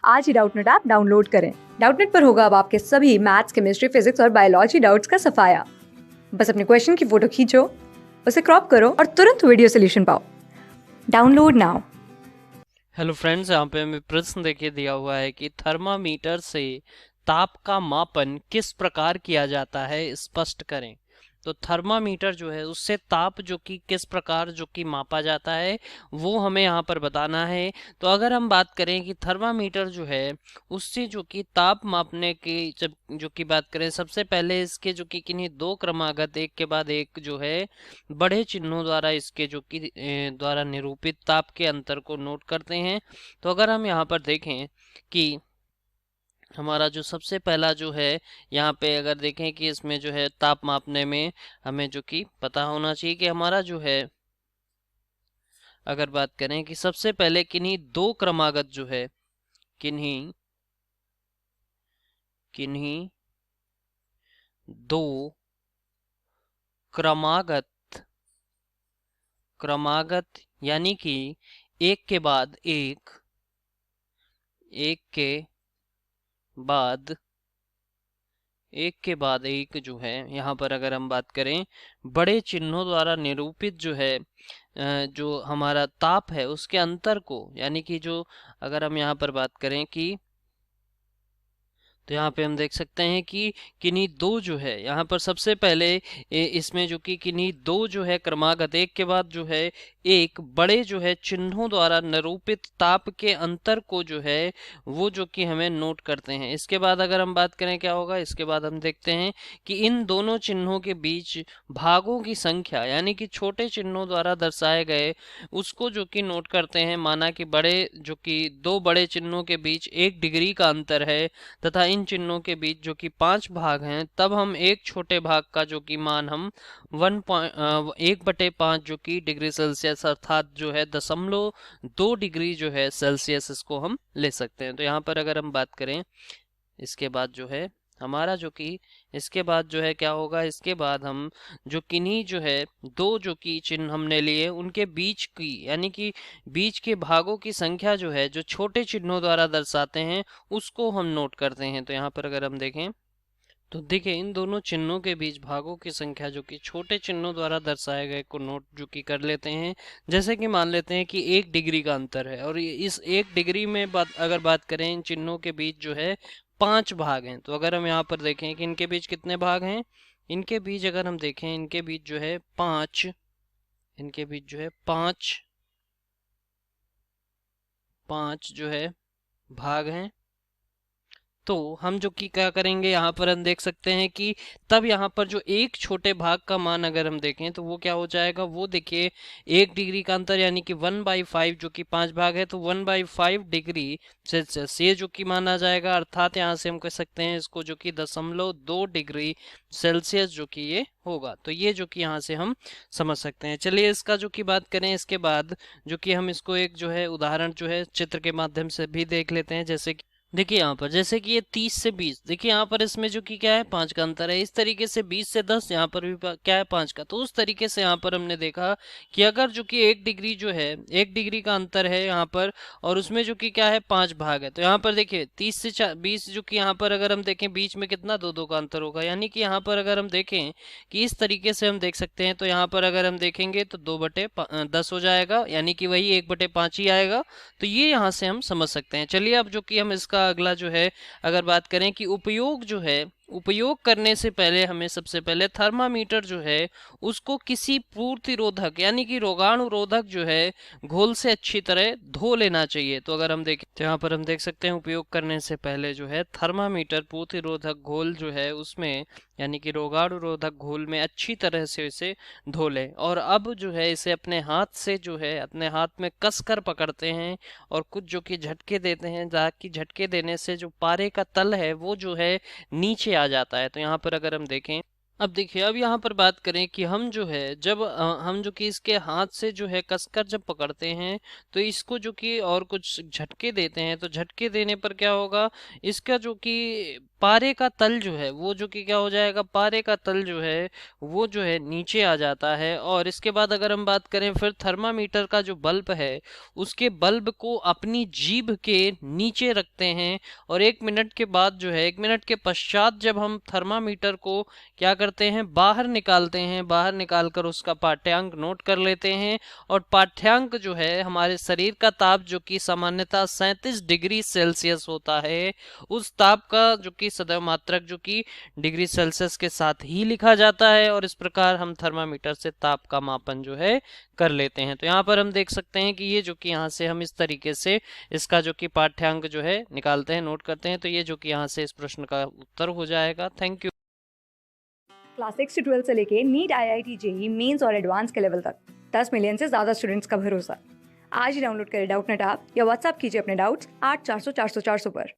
आज ही Doubtnut app download करें। Doubtnut पर होगा अब आपके सभी मैथ्स, केमिस्ट्री, फिजिक्स और बायोलॉजी डाउट्स का सफाया। बस अपने क्वेश्चन की फोटो खींचो, उसे क्रॉप करो और तुरंत वीडियो सोल्यूशन पाओ। Download now. हेलो फ्रेंड्स, यहाँ पे हमें प्रश्न देखिए दिया हुआ है कि थर्मामीटर से ताप का मापन किस प्रकार किया जाता है, स्पष्ट करें। तो थर्मामीटर जो है उससे ताप जो कि किस प्रकार जो कि मापा जाता है वो हमें यहाँ पर बताना है। तो अगर हम बात करें कि थर्मामीटर जो है उससे जो कि ताप मापने की जब जो कि बात करें, सबसे पहले इसके जो कि किन्हीं दो क्रमागत एक के बाद एक जो है बड़े चिन्हों द्वारा इसके जो कि द्वारा निरूपित ताप के अंतर को नोट करते हैं। तो अगर हम यहाँ पर देखें कि हमारा जो सबसे पहला जो है यहाँ पे अगर देखें कि इसमें जो है ताप मापने में हमें जो कि पता होना चाहिए कि हमारा जो है अगर बात करें कि सबसे पहले किन्हीं दो क्रमागत जो है किन्हीं किन्हीं दो क्रमागत क्रमागत यानी कि एक के बाद एक के बाद एक जो है यहाँ पर अगर हम बात करें बड़े चिन्हों द्वारा निरूपित जो है जो हमारा ताप है उसके अंतर को, यानी कि जो अगर हम यहाँ पर बात करें कि तो यहाँ पे हम देख सकते हैं कि किन्हीं दो जो है यहाँ पर सबसे पहले इसमें जो कि किन्हीं दो जो है क्रमागत एक के बाद जो है एक बड़े जो है चिन्हों द्वारा निरूपित ताप के अंतर को जो है वो जो कि हमें नोट करते हैं। इसके बाद अगर हम बात करें क्या होगा, इसके बाद हम देखते हैं कि इन दोनों चिन्हों के बीच भागों की संख्या यानी कि छोटे चिन्हों द्वारा दर्शाए गए उसको जो कि नोट करते हैं। माना कि बड़े जो कि दो बड़े चिन्हों के बीच 1 डिग्री का अंतर है तथा इन चिन्हों के बीच जो कि 5 भाग हैं, तब हम एक छोटे भाग का जो कि मान हम 1/5 जो कि डिग्री सेल्सियस अर्थात जो है 0.2 डिग्री जो है सेल्सियस इसको हम ले सकते हैं। तो यहाँ पर अगर हम बात करें इसके बाद जो है हमारा जो कि इसके बाद जो है क्या होगा, इसके बाद हम जो किन्हीं जो है दो जो कि चिन्ह हमने लिए उनके बीच की यानी कि बीच के भागों की संख्या जो है जो छोटे चिन्हों द्वारा दर्शाते हैं उसको हम नोट करते हैं। तो यहाँ पर अगर हम देखें तो देखिए इन दोनों चिन्हों के बीच भागों की संख्या जो कि छोटे चिन्हों द्वारा दर्शाए गए को नोट जो कि कर लेते हैं। जैसे कि मान लेते हैं कि 1 डिग्री का अंतर है और इस 1 डिग्री में अगर बात करें इन चिन्हों के बीच जो है 5 भाग हैं। तो अगर हम यहाँ पर देखें कि इनके बीच कितने भाग हैं, इनके बीच अगर हम देखें इनके बीच जो है इनके बीच जो है पांच जो है भाग हैं। तो हम जो कि क्या करेंगे यहाँ पर हम देख सकते हैं कि तब यहाँ पर जो एक छोटे भाग का मान अगर हम देखें तो वो क्या हो जाएगा, वो देखिए 1 डिग्री का अंतर यानी कि 1/5 जो कि 5 भाग है तो 1/5 डिग्री सेल्सियस ये जो कि माना जाएगा। अर्थात यहाँ से हम कह सकते हैं इसको जो कि 0.2 डिग्री सेल्सियस जो कि ये होगा। तो ये जो कि यहाँ से हम समझ सकते हैं। चलिए इसका जो कि बात करें इसके बाद जो कि हम इसको एक जो है उदाहरण जो है चित्र के माध्यम से भी देख लेते हैं। जैसे कि देखिए यहाँ पर जैसे कि ये 30 से 20, देखिए यहाँ पर इसमें जो कि क्या है 5 का अंतर है। इस तरीके से 20 से 10 यहाँ पर भी क्या है 5 का। तो उस तरीके से यहाँ पर हमने देखा कि अगर जो कि 1 डिग्री जो है 1 डिग्री का अंतर है यहाँ पर और उसमें जो कि क्या है 5 भाग है। तो यहाँ पर देखिए 30 से 20 जो कि यहाँ पर अगर हम देखें बीच में कितना 2-2 का अंतर होगा। यानी कि यहाँ पर अगर हम देखें कि इस तरीके से हम देख सकते हैं तो यहाँ पर अगर हम देखेंगे तो 2/10 हो जाएगा यानी कि वही 1/5 ही आएगा। तो ये यहाँ से हम समझ सकते हैं। चलिए अब जो कि हम इसका अगला जो है अगर बात करें कि उपयोग करने से पहले हमें सबसे पहले थर्मामीटर जो है उसको किसी प्रतिरोधक यानी कि रोगाणुरोधक जो है घोल से अच्छी तरह धो लेना चाहिए। तो अगर हम देखें तो यहाँ पर हम देख सकते हैं उपयोग करने से पहले जो है थर्मामीटर प्रतिरोधक घोल जो है उसमें यानी कि रोगाणुरोधक घोल में अच्छी तरह से इसे धो लें और अब जो है इसे अपने हाथ से जो है अपने हाथ में कसकर पकड़ते हैं और कुछ जो कि झटके देते हैं ताकि झटके देने से जो पारे का तल है वो जो है नीचे आ जाता है। तो यहाँ पर अगर हम देखें अब देखिए अब यहाँ पर बात करें कि हम जो है जब हम जो कि इसके हाथ से जो है कसकर जब पकड़ते हैं तो इसको जो कि और कुछ झटके देते हैं तो झटके देने पर क्या होगा, इसका जो कि पारे का तल जो है वो जो कि क्या हो जाएगा, पारे का तल जो है वो जो है नीचे आ जाता है। और इसके बाद अगर हम बात करें फिर थर्मामीटर का जो बल्ब है उसके बल्ब को अपनी जीभ के नीचे रखते हैं, और 1 मिनट के बाद जो है 1 मिनट के पश्चात जब हम थर्मामीटर को क्या करते हैं, बाहर निकालते हैं, बाहर निकालकर उसका पाठ्यांक नोट कर लेते हैं। और पाठ्यांक जो है हमारे शरीर का ताप जो कि सामान्यतः 37 डिग्री सेल्सियस होता है, उस ताप का जो कि सदैव मात्रक जो कि डिग्री सेल्सियस के साथ ही लिखा जाता है, और इस प्रकार हम थर्मामीटर से ताप का मापन जो है कर लेते हैं। तो यहाँ पर हम देख सकते हैं कि ये जो कि यहाँ से हम इस तरीके से इसका जो कि पाठ्यांक जो है निकालते हैं, नोट करते हैं। तो ये जो कि यहाँ से इस प्रश्न का उत्तर हो जाएगा। Thank you. क्लास 6 से 12 से लेके नीट, IIT, जेई मेंस और एडवांस के लेवल तक 10 मिलियन से ज़्यादा स्टूडेंट्स का भरोसा। आज ही डाउनलोड करें डाउटनेट ऐप या व्हाट्सएप कीजिए अपने डाउट्स 8400 400 400 पर।